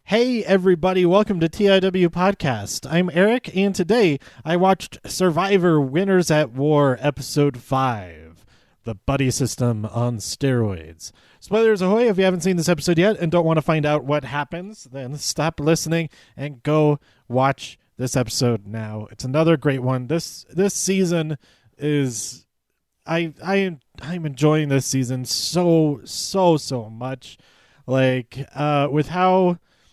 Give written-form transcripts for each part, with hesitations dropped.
Hey everybody, welcome to TIW Podcast. I'm Eric, and today I watched Survivor Winners at War Episode 5, The Buddy System on Steroids. Spoilers ahoy! If you haven't seen this episode yet and don't want to find out what happens, then stop listening and go watch this episode now. It's another great one. This season is... I'm enjoying this season so much. With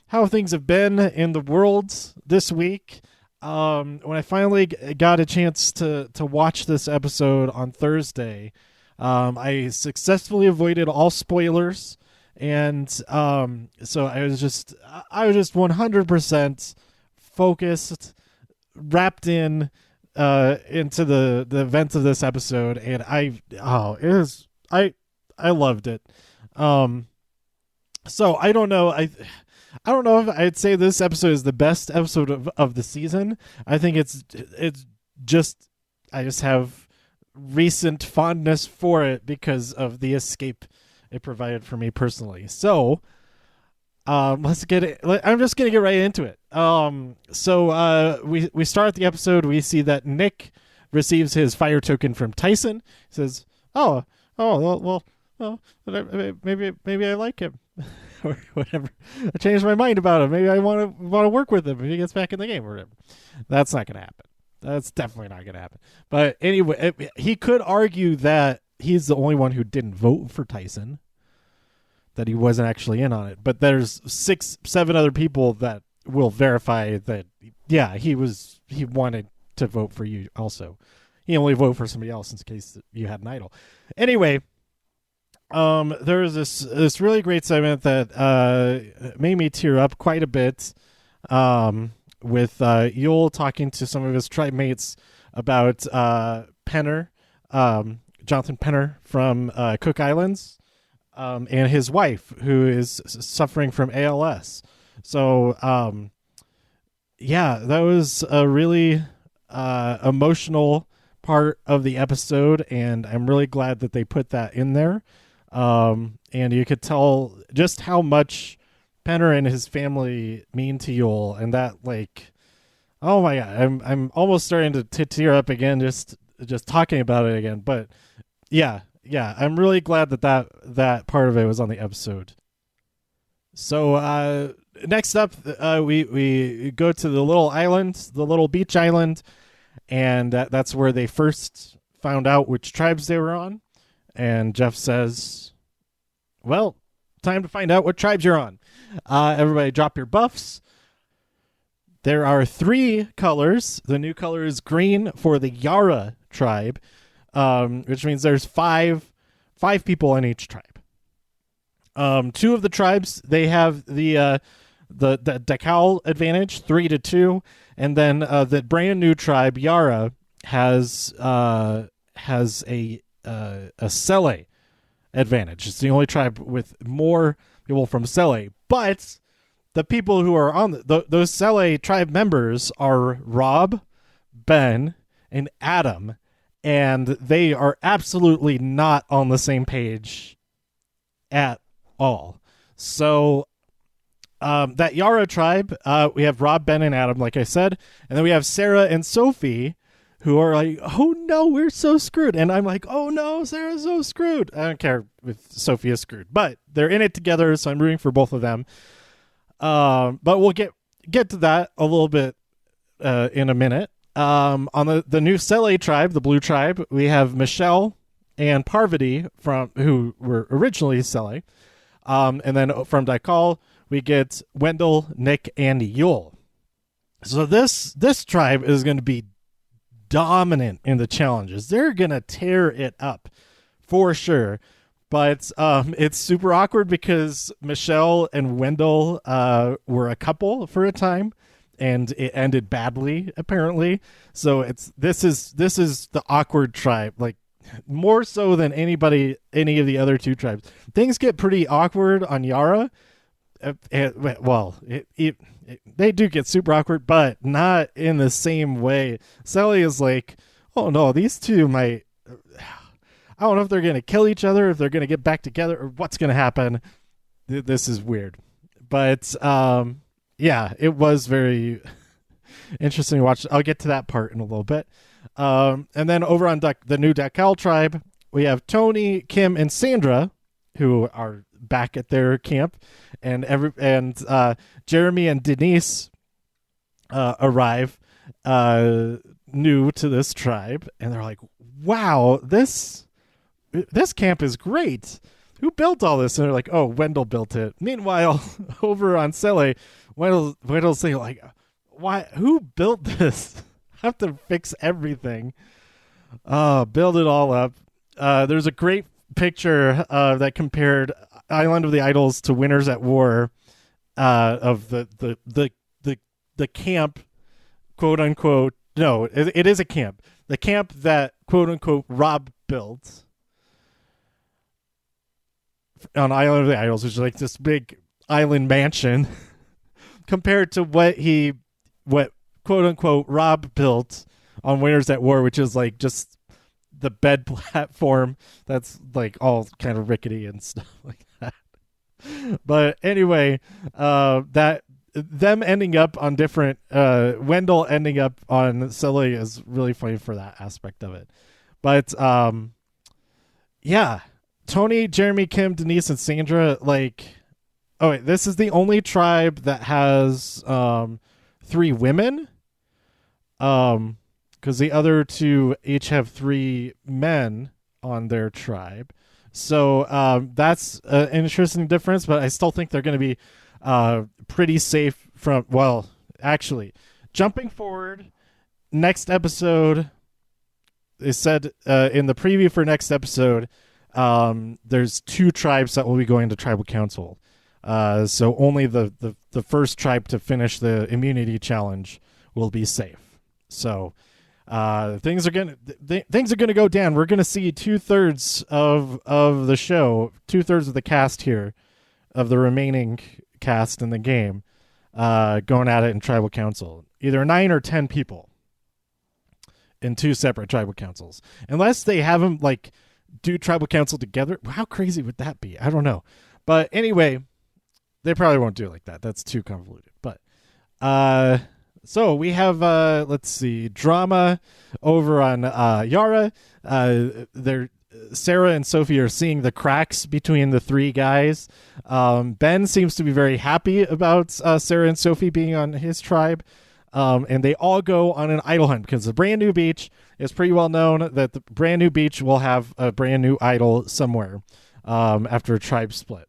how things have been in the world this week. When I finally got a chance to watch this episode on Thursday, I successfully avoided all spoilers, and so I was just 100% focused, wrapped in into the events of this episode, and I loved it. So I don't know. I don't know if I'd say this episode is the best episode of the season. I think it's just, I just have recent fondness for it because of the escape it provided for me personally. So let's get it. I'm just going to get right into it. So we start the episode. We see that Nick receives his fire token from Tyson. He says, well, maybe I like him. Or whatever. I changed my mind about him. Maybe I want to work with him if he gets back in the game or whatever. That's not going to happen. That's definitely not going to happen. But anyway, he could argue that he's the only one who didn't vote for Tyson, that he wasn't actually in on it. But there's 6-7 other people that will verify that, yeah, he wanted to vote for you also. He only voted for somebody else in case you had an idol. Anyway, there was this really great segment that made me tear up quite a bit, with Yul talking to some of his tribe mates about Penner, Jonathan Penner from Cook Islands, and his wife, who is suffering from ALS. So yeah, that was a really emotional part of the episode, and I'm really glad that they put that in there. And you could tell just how much Penner and his family mean to Yul, and that, like, oh my god, I'm almost starting to tear up again just talking about it again. But yeah, I'm really glad that part of it was on the episode. So next up, we go to the little island, the little beach island, and that's where they first found out which tribes they were on. And Jeff says, well, time to find out what tribes you're on. Everybody drop your buffs. There are 3 colors. The new color is green for the Yara tribe, which means there's 5 people in each tribe. 2 of the tribes, they have the Dakal advantage, 3-2. And then the brand new tribe, Yara, has a Sele advantage. It's the only tribe with more people from Sele, but the people who are on those Sele tribe members are Rob, Ben, and Adam, and they are absolutely not on the same page at all. So that Yara tribe, we have Rob, Ben, and Adam, like I said, and then we have Sarah and Sophie, who are like, oh no, we're so screwed. And I'm like, oh no, Sarah's so screwed. I don't care if Sophie is screwed, but they're in it together, so I'm rooting for both of them. But we'll get to that a little bit in a minute. On the new Sele tribe, the blue tribe, we have Michelle and Parvati who were originally Sele. And then from Daikal, we get Wendell, Nick, and Yul. So this tribe is going to be dominant in the challenges. They're gonna tear it up for sure, but it's super awkward because Michelle and Wendell were a couple for a time, and it ended badly apparently. So this is the awkward tribe, like more so than any of the other 2 tribes. Things get pretty awkward on Yara. They do get super awkward, but not in the same way. Sally is like, oh no, these 2 might, I don't know if they're going to kill each other, if they're going to get back together, or what's going to happen. This is weird. But yeah, it was very interesting to watch. I'll get to that part in a little bit. And then over on the new Dakal tribe, we have Tony, Kim, and Sandra, who are back at their camp, and Jeremy and Denise arrive new to this tribe, and they're like, "Wow, this camp is great. Who built all this?" And they're like, "Oh, Wendell built it." Meanwhile, over on Sele, Wendell's saying like, "Why? Who built this? I have to fix everything. Build it all up." There's a great picture that compared Island of the Idols to Winners at War, of the camp, quote unquote. No, it is a camp. The camp that quote unquote Rob built on Island of the Idols, which is like this big island mansion, compared to what quote unquote Rob built on Winners at War, which is like just the bed platform that's like all kind of rickety and stuff like that. But anyway, that them ending up on different Wendell ending up on Silly is really funny for that aspect of it. But yeah, Tony, Jeremy, Kim, Denise, and Sandra, like, oh wait, this is the only tribe that has 3 women. Because the other 2 each have 3 men on their tribe. So that's an interesting difference, but I still think they're going to be pretty safe from, well, actually, jumping forward, next episode, they said in the preview for next episode, there's 2 tribes that will be going to tribal council. So only the first tribe to finish the immunity challenge will be safe. So things are gonna go down. We're gonna see 2/3 of the show, 2/3 of the cast here, of the remaining cast in the game, going at it in tribal council. Either 9 or 10 people in 2 separate tribal councils, unless they have them like do tribal council together. How crazy would that be? I don't know, but anyway, they probably won't do it like that. That's too convoluted. But so we have let's see, drama over on Yara. Sarah and Sophie are seeing the cracks between the 3 guys. Ben seems to be very happy about Sarah and Sophie being on his tribe. And they all go on an idol hunt because the brand new beach is pretty well known that the brand new beach will have a brand new idol somewhere after a tribe split.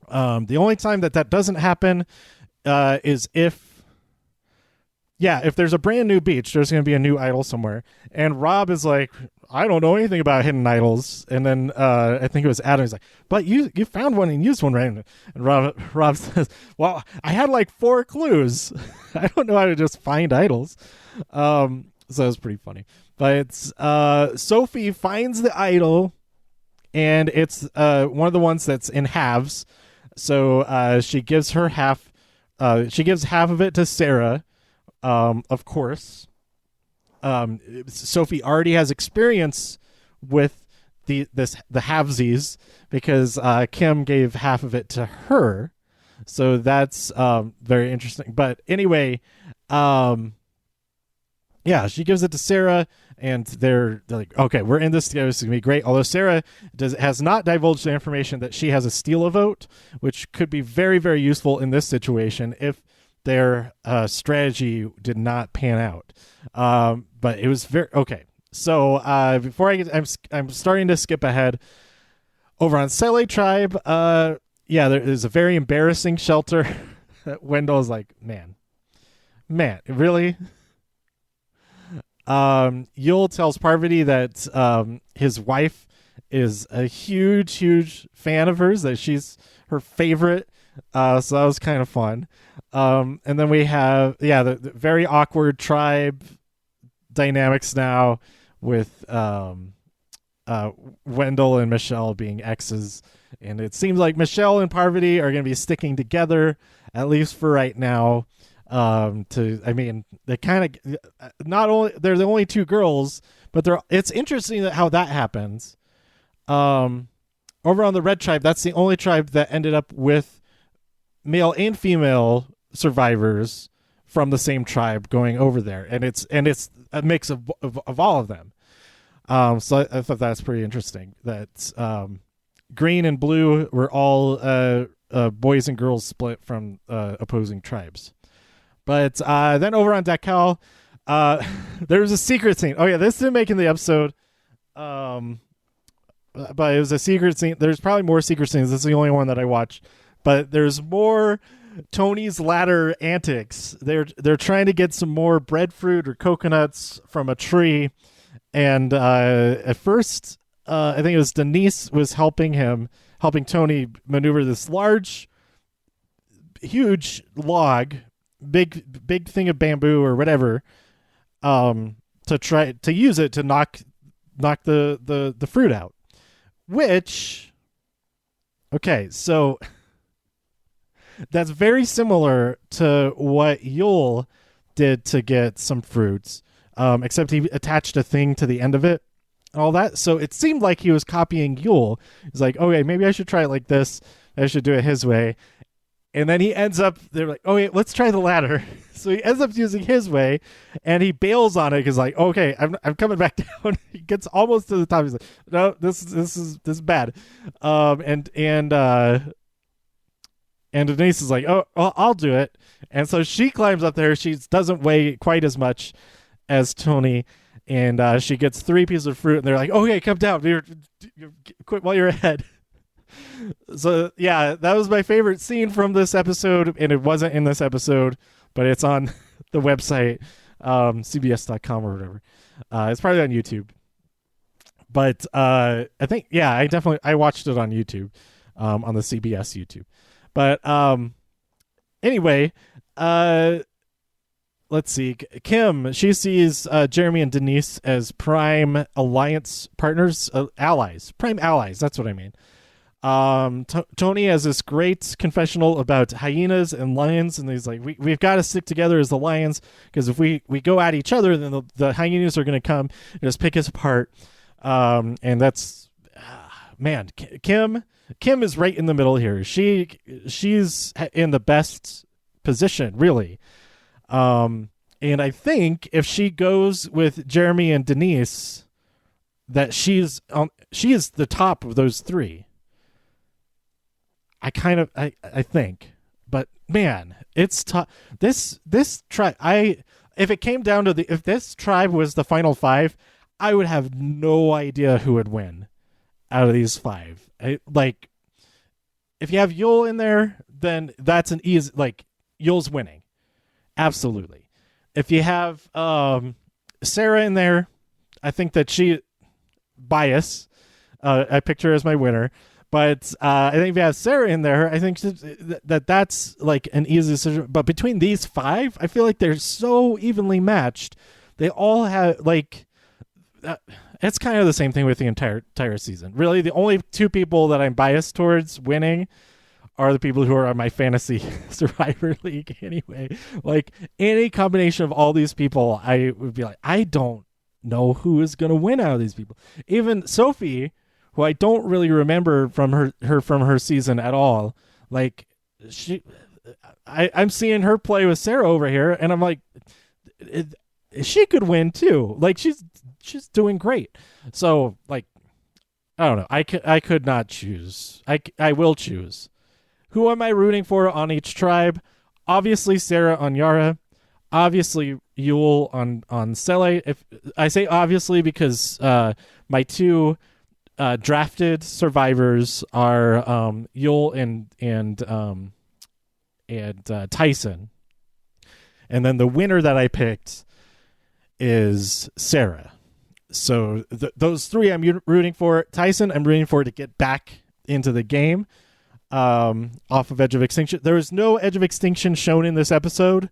The only time that doesn't happen is if there's a brand new beach, there's going to be a new idol somewhere. And Rob is like, I don't know anything about hidden idols. And then I think it was Adam. He's like, but you found one and used one, right? And Rob says, well, I had like 4 clues. I don't know how to just find idols. So it was pretty funny. But it's Sophie finds the idol, and it's one of the ones that's in halves. So she gives her half. She gives half of it to Sarah. Of course, Sophie already has experience with the halvesies because Kim gave half of it to her, so that's very interesting. But anyway, she gives it to Sarah, and they're like, okay, we're in this together. This is gonna be great. Although Sarah has not divulged the information that she has a steal a vote, which could be very, very useful in this situation if their strategy did not pan out. But it was very okay. So before I get, I'm starting to skip ahead. Over on Sele tribe, there is a very embarrassing shelter. Wendell's like, man, really? Yul tells Parvati that his wife is a huge fan of hers, that she's her favorite. So that was kind of fun. And then we have the very awkward tribe dynamics now with Wendell and Michelle being exes, and it seems like Michelle and Parvati are going to be sticking together, at least for right now. They kind of not only they're the only 2 girls, but it's interesting how that happens. Over on the red tribe, that's the only tribe that ended up with male and female survivors from the same tribe going over there, and it's a mix of all of them. So I thought that's pretty interesting. That green and blue were all boys and girls split from opposing tribes. But then over on Dakal, there was a secret scene. Oh yeah, this didn't make in the episode. But it was a secret scene. There's probably more secret scenes. This is the only one that I watched. But there's more Tony's ladder antics. They're trying to get some more breadfruit or coconuts from a tree. And at first, I think it was Denise was helping Tony maneuver this huge log, big thing of bamboo or whatever, to try to use it to knock the fruit out. Which, okay, so that's very similar to what Yul did to get some fruits, except he attached a thing to the end of it, all that. So it seemed like he was copying Yul. He's like, okay, maybe I should try it like this. I should do it his way. And then he ends up, they're like, okay, let's try the ladder. So he ends up using his way, and he bails on it because, like, okay, I'm coming back down. He gets almost to the top. He's like, no, this is bad. And Denise is like, oh, well, I'll do it. And so she climbs up there. She doesn't weigh quite as much as Tony, and she gets 3 pieces of fruit. And they're like, okay, come down. You're quit while you're ahead. So yeah, that was my favorite scene from this episode, and it wasn't in this episode, but it's on the website, cbs.com or whatever. It's probably on YouTube, but I think, yeah, I watched it on YouTube, on the CBS YouTube. But anyway, let's see. Kim, she sees Jeremy and Denise as prime alliance partners, prime allies. That's what I mean. Tony has this great confessional about hyenas and lions, and he's like, we've got to stick together as the lions, because if we go at each other, then the hyenas are going to come and just pick us apart. And that's, man, Kim is right in the middle here. She's in the best position, really. And I think if she goes with Jeremy and Denise, that she is the top of those 3. I think, but man, it's tough. This tribe, if it came down to if this tribe was the final 5, I would have no idea who would win out of these 5. Like, if you have Yul in there, then that's an easy, like, Yul's winning. Absolutely. If you have Sarah in there, I think that bias. I picked her as my winner. But I think if you have Sarah in there, I think that's like an easy decision. But between these 5, I feel like they're so evenly matched. They all have, like, it's kind of the same thing with the entire season. Really, the only 2 people that I'm biased towards winning are the people who are on my fantasy Survivor League anyway. Like, any combination of all these people, I would be like, I don't know who is going to win out of these people. Even Sophie, who I don't really remember from her season at all. Like, I'm seeing her play with Sarah over here, and I'm like, she could win too. Like, she's doing great. So, like, I don't know. I could not choose. I will choose. Who am I rooting for on each tribe? Obviously Sarah on Yara. Obviously Yul on Sele. If I say obviously because my 2 drafted survivors are Yul and Tyson, and then the winner that I picked is Sarah. So those 3 I'm rooting for. Tyson, I'm rooting for to get back into the game off of Edge of Extinction. There was no Edge of Extinction shown in this episode,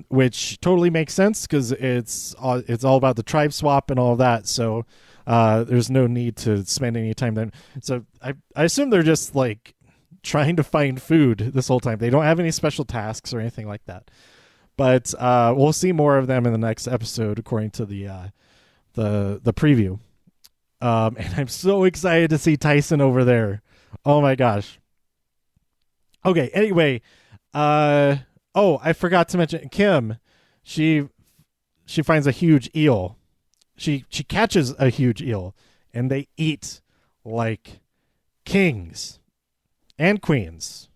which totally makes sense because it's all about the tribe swap and all of that. So there's no need to spend any time there. So I assume they're just, like, trying to find food this whole time. They don't have any special tasks or anything like that. But we'll see more of them in the next episode, according to the preview. And I'm so excited to see Tyson over there. Oh my gosh. Okay. Anyway, Oh, I forgot to mention Kim. She she finds a huge eel. She catches a huge eel, and they eat like kings and queens.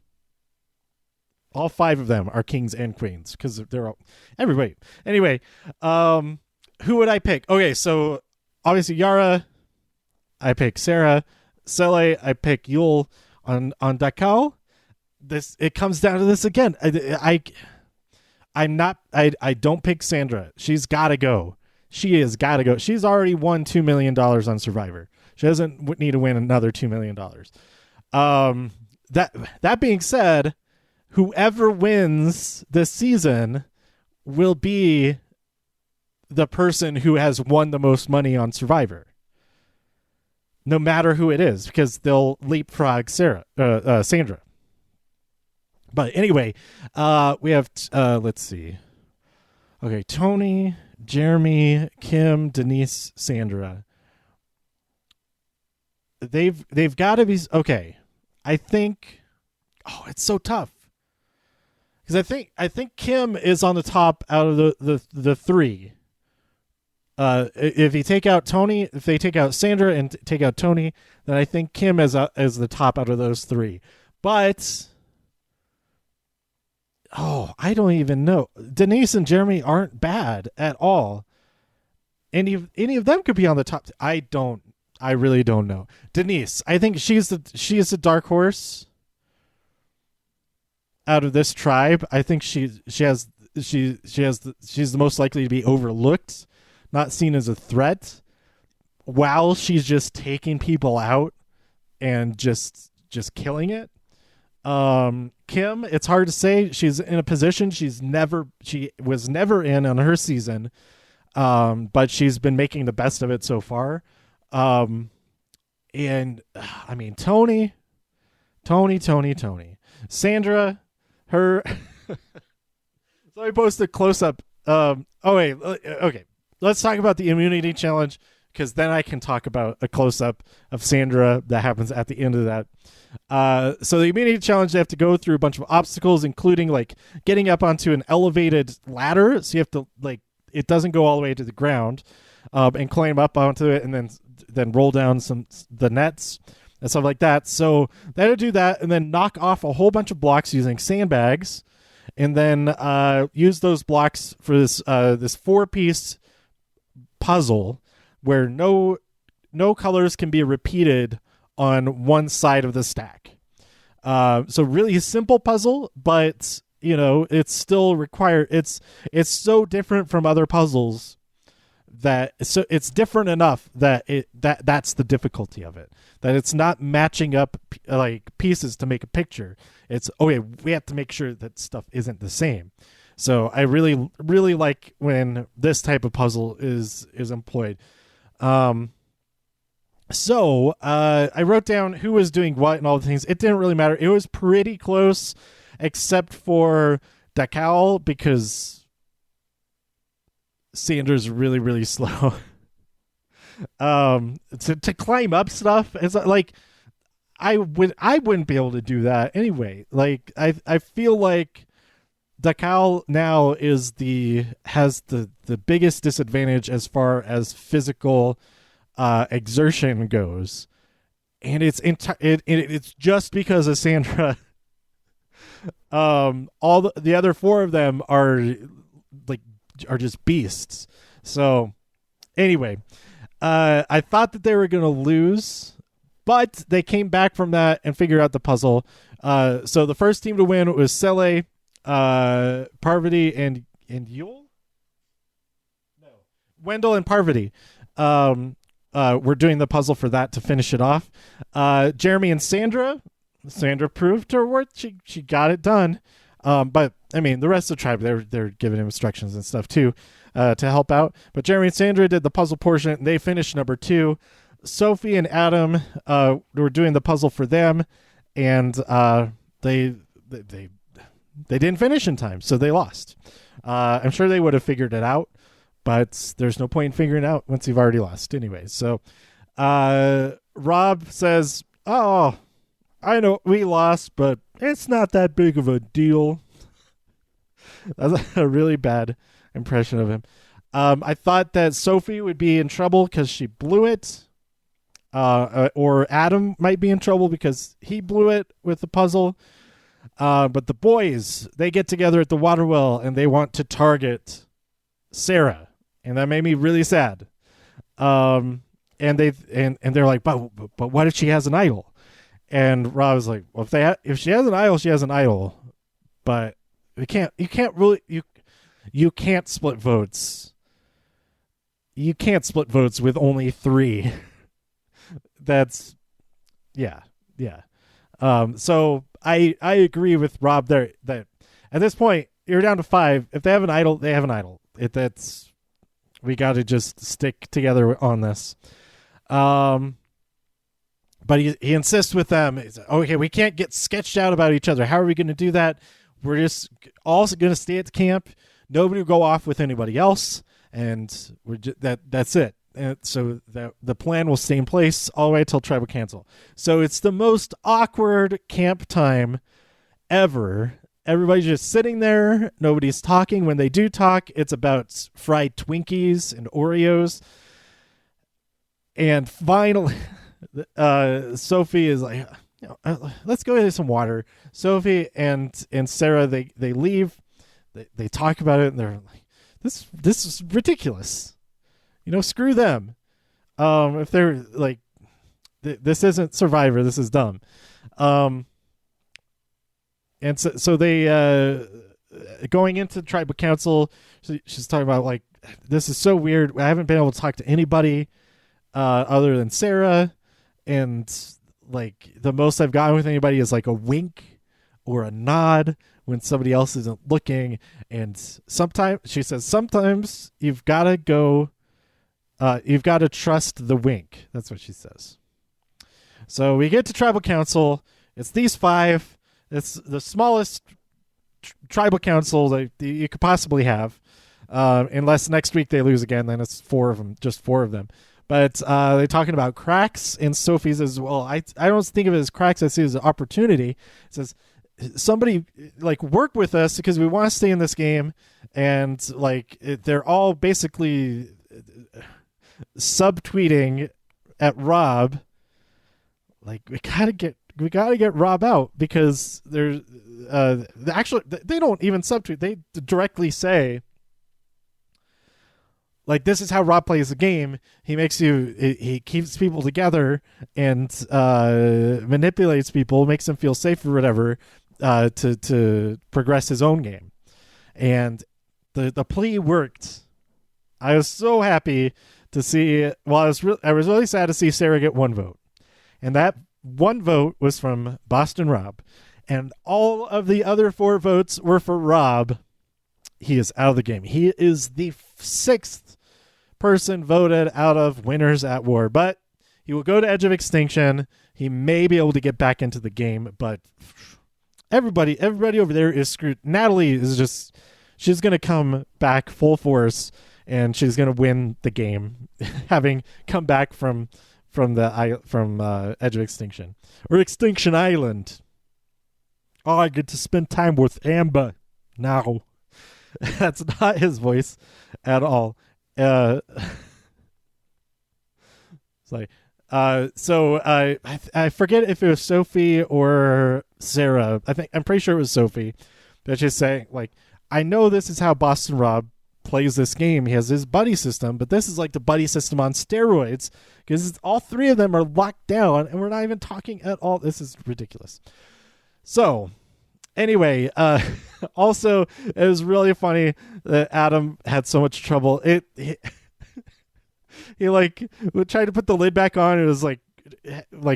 All five of them are kings and queens because they're all everybody. Anyway, who would I pick? Okay, so obviously Yara, I pick Sarah. Sele, I pick Yul. On Dakao, this it comes down to this again. I don't pick Sandra. She's got to go. She has got to go. She's already won $2 million on Survivor. She doesn't need to win another $2 million. That being said, whoever wins this season will be the person who has won the most money on Survivor. No matter who it is, because they'll leapfrog Sandra. But anyway, we have let's see. Okay, Tony, Jeremy, Kim, Denise, Sandra. They've got to be okay. I think. Oh, it's so tough because I think Kim is on the top out of the three. If you take out Tony, if they take out Sandra and take out Tony, then I think Kim is the top out of those three. But I don't even know. Denise and Jeremy aren't bad at all. Any of them could be on the top. I really don't know. Denise, I think she is the dark horse out of this tribe. I think she's the most likely to be overlooked, not seen as a threat, while she's just taking people out and just killing it. Kim, it's hard to say. She's in a position she was never in on her season, but she's been making the best of it so far. And I mean Tony, Sandra, her. So I posted a close up. Okay. Let's talk about the immunity challenge, because then I can talk about a close-up of Sandra that happens at the end of that. So the immunity challenge, they have to go through a bunch of obstacles, including like getting up onto an elevated ladder. So you have to it doesn't go all the way to the ground, and climb up onto it, and then roll down the nets and stuff like that. So they had to do that, and then knock off a whole bunch of blocks using sandbags, and then use those blocks for this 4-piece puzzle where no colors can be repeated on one side of the stack. So really a simple puzzle, but it's still required. It's so different from other puzzles that it's different enough that that's the difficulty of it. That it's not matching up like pieces to make a picture. It's we have to make sure that stuff isn't the same. So I really, really like when this type of puzzle is employed. So I wrote down who was doing what and all the things. It didn't really matter. It was pretty close, except for Dakal, because Sandra's really, really slow. To climb up stuff, it's like I wouldn't be able to do that anyway. Like I feel like Dakal now has the biggest disadvantage as far as physical exertion goes, and it's just because of Sandra. All the other 4 of them are just beasts. So anyway, I thought that they were gonna lose, but they came back from that and figured out the puzzle. So the first team to win was Sele, Parvati, and Yul? No. Wendell and Parvati. We're doing the puzzle for that to finish it off. Jeremy and Sandra proved her worth. She got it done. But I mean, the rest of the tribe, they're giving him instructions and stuff too, to help out. But Jeremy and Sandra did the puzzle portion, and they finished number 2. Sophie and Adam were doing the puzzle for them, and they didn't finish in time, so they lost. I'm sure they would have figured it out, but there's no point in figuring it out once you've already lost anyway. So Rob says, "Oh, I know we lost, but it's not that big of a deal." That's a really bad impression of him. I thought that Sophie would be in trouble because she blew it. Or Adam might be in trouble because he blew it with the puzzle. But the boys, they get together at the water well and they want to target Sarah. And that made me really sad. And they're like, but what if she has an idol? And Rob was like, well, if she has an idol, she has an idol. But you can't split votes. You can't split votes with only 3. That's, yeah. So I agree with Rob there that at this point you're down to 5. If they have an idol, they have an idol. We got to just stick together on this. But he insists with them. He's like, okay, we can't get sketched out about each other. How are we going to do that? We're just all going to stay at the camp. Nobody will go off with anybody else, and that's it. And so the plan will stay in place all the way till tribal council. So it's the most awkward camp time ever. Everybody's just sitting there. Nobody's talking. When they do talk, it's about fried Twinkies and Oreos. And finally, Sophie is like, let's go get some water. Sophie and Sarah, they leave. They talk about it, and they're like, this is ridiculous. Screw them. If they're like, this isn't Survivor, this is dumb. And so they, going into tribal council, she's talking about like, this is so weird. I haven't been able to talk to anybody other than Sarah. And like the most I've gotten with anybody is like a wink or a nod when somebody else isn't looking. And sometimes, she says, sometimes you've got to go, you've got to trust the wink. That's what she says. So we get to tribal council. It's these 5. It's the smallest tribal council that you could possibly have. Unless next week they lose again, then it's 4 of them, just 4 of them. But they're talking about cracks, and Sophie says, well, I don't think of it as cracks. I see it as an opportunity. It says, somebody like work with us because we want to stay in this game. And like they're all basically subtweeting at Rob. Like we gotta get Rob out because there's actually they don't even subtweet. They directly say, like, this is how Rob plays the game. He keeps people together and manipulates people, makes them feel safe or whatever, to progress his own game. And the plea worked. I was so happy to see. Well, I was really sad to see Sarah get 1 vote, and that 1 vote was from Boston Rob, and all of the other 4 votes were for Rob. He is out of the game. He is the 6th person voted out of Winners at War, but he will go to Edge of Extinction. He may be able to get back into the game, but everybody over there is screwed. Natalie is just, she's going to come back full force, and she's going to win the game, having come back from Edge of Extinction or Extinction Island. Oh, I get to spend time with Amber now. That's not his voice at all. It's like, so I forget if it was Sophie or Sarah. I'm pretty sure it was Sophie. But she's saying, like, I know this is how Boston Rob plays this game. He has his buddy system, but this is like the buddy system on steroids because all 3 of them are locked down and we're not even talking at all. This is ridiculous. So anyway, also it was really funny that Adam had so much trouble. He like would try to put the lid back on. It was like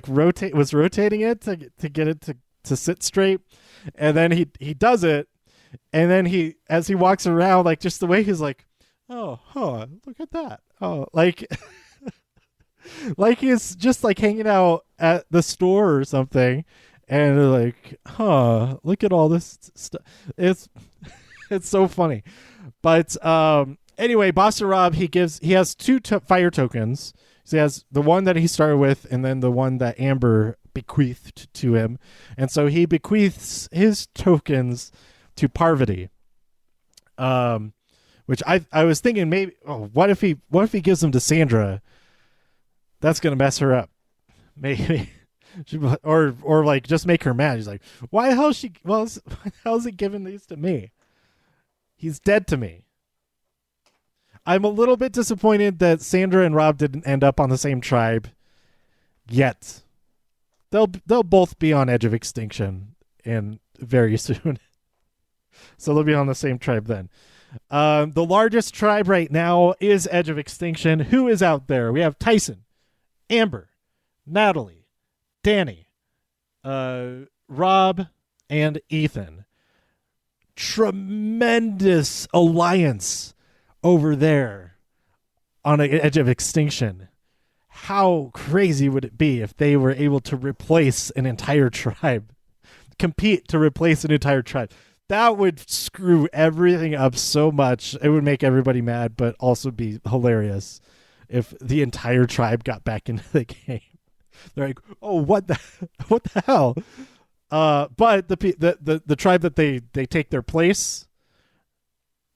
rotating it to get it to sit straight, and then he does it, and then as he walks around, like just the way he's like, oh, look at that, oh, like like he's just like hanging out at the store or something. And they're like, look at all this stuff. It's so funny. But anyway, Boston Rob, he has 2 fire tokens. So he has the one that he started with and then the one that Amber bequeathed to him. And so he bequeaths his tokens to Parvati. Which I was thinking maybe, what if he gives them to Sandra? That's gonna mess her up. Maybe, or like just make her mad. He's like, why the hell is he giving these to me? He's dead to me. I'm a little bit disappointed that Sandra and Rob didn't end up on the same tribe yet. They'll both be on edge of extinction and very soon. So they'll be on the same tribe then. The largest tribe right now is edge of extinction. Who is out there? We have Tyson, Amber, Natalie, Danny, Rob, and Ethan. Tremendous alliance over there on an edge of extinction. How crazy would it be if they were able to replace an entire tribe? Compete to replace an entire tribe. That would screw everything up so much. It would make everybody mad, but also be hilarious if the entire tribe got back into the game. They're like, "Oh, what the hell?" But the tribe that they take their place,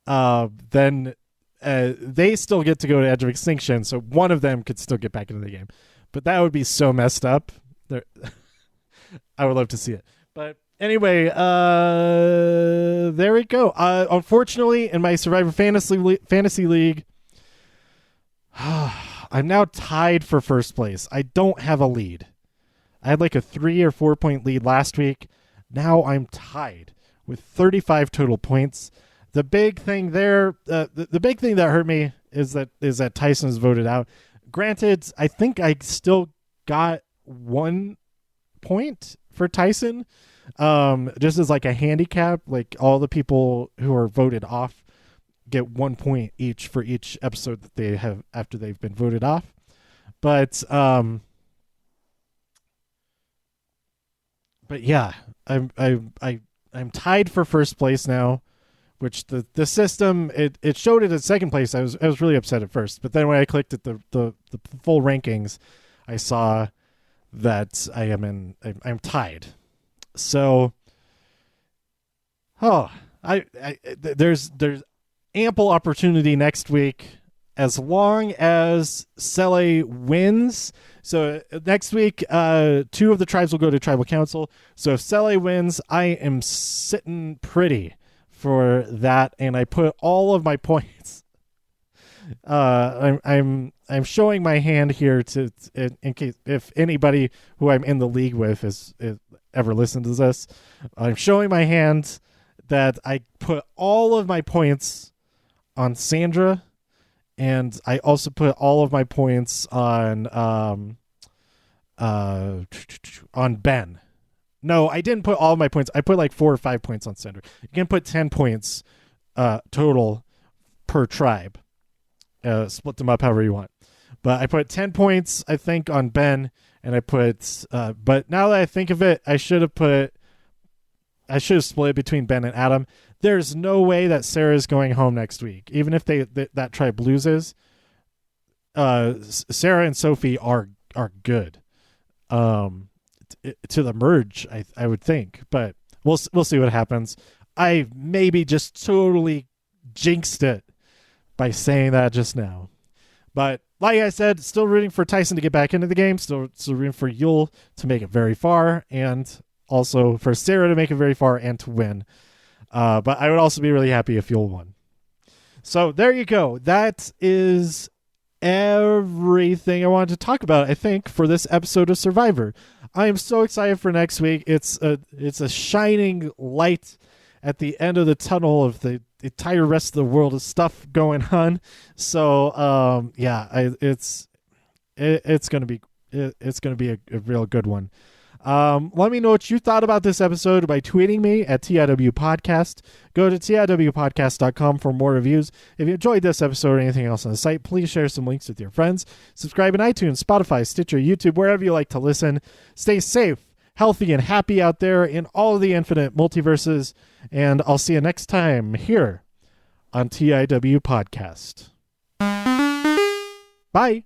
then they still get to go to edge of extinction. So one of them could still get back into the game, but that would be so messed up. I would love to see it, but. Anyway, there we go. Unfortunately, in my Survivor Fantasy League, I'm now tied for first place. I don't have a lead. I had like a 3 or 4 point lead last week. Now I'm tied with 35 total points. The big thing there, the big thing that hurt me is that Tyson's voted out. Granted, I think I still got 1 point for Tyson. Just as like a handicap, like all the people who are voted off get 1 point each for each episode that they have after they've been voted off. But yeah, I'm tied for first place now, which the system it showed it at second place. I was really upset at first, but then when I clicked at the full rankings, I saw that I'm tied. So, there's ample opportunity next week as long as Sele wins. So next week, 2 of the tribes will go to tribal council. So if Sele wins, I am sitting pretty for that, and I put all of my points. I'm showing my hand here to in case if anybody who I'm in the league with is ever listened to this. I'm showing my hand that I put all of my points on Sandra, and I also put all of my points on Ben. No, I didn't put all of my points. I put like 4 or 5 points on Sandra. You can put 10 points total per tribe. Split them up however you want. But I put 10 points, I think, on Ben. And I put, but now that I think of it, I should have split it between Ben and Adam. There's no way that Sarah's going home next week. Even if that tribe loses, Sarah and Sophie are good. To the merge, I would think, but we'll see what happens. I maybe just totally jinxed it by saying that just now, but. Like I said, still rooting for Tyson to get back into the game. Still rooting for Yul to make it very far, and also for Sarah to make it very far and to win. But I would also be really happy if Yul won. So there you go. That is everything I wanted to talk about, I think, for this episode of Survivor. I am so excited for next week. It's a shining light at the end of the tunnel of the entire rest of the world of stuff going on. So it's gonna be a real good one. Let me know what you thought about this episode by tweeting me at TIW Podcast. Go to TIWpodcast.com for more reviews. If you enjoyed this episode or anything else on the site, please share some links with your friends. Subscribe in iTunes, Spotify, Stitcher, YouTube, wherever you like to listen. Stay safe, healthy, and happy out there in all of the infinite multiverses. And I'll see you next time here on TIW Podcast. Bye.